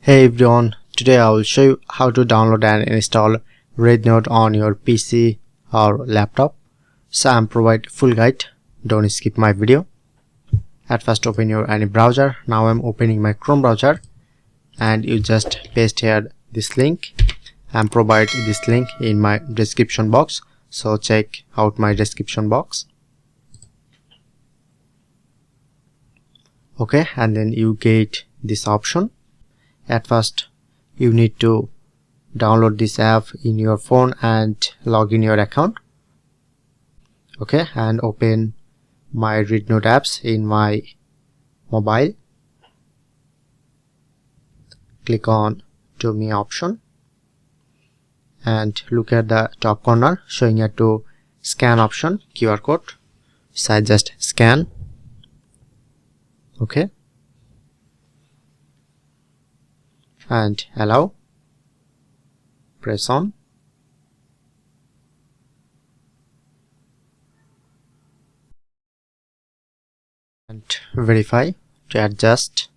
Hey everyone, today I will show you how to download and install RedNote on your PC or laptop. So I'm provide full guide, don't skip my video. At first open your any browser. Now I'm opening my Chrome browser and you just paste here this link and provide this link in my description box. So check out my description box. Okay, and then you get this option. At first you need to download this app in your phone and log in your account. Okay, and open my RedNote apps in my mobile. Click on to me option and look at the top corner showing you to scan option, QR code. So I just scan. Okay, and allow, press on, and verify to adjust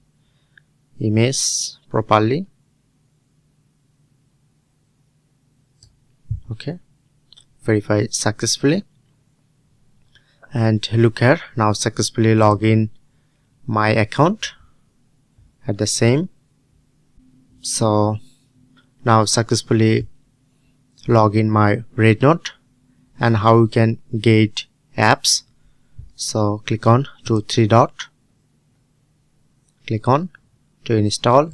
image properly. Okay, verify successfully, and look here, now successfully log in my account at the same. So now successfully log in my RedNote. And how you can get apps, so click on to three dot, click on to install.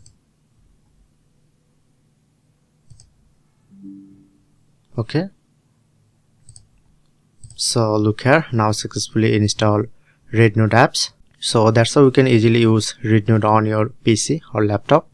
Okay, so look here, now successfully install RedNote apps. So that's how you can easily use RedNote on your PC or laptop.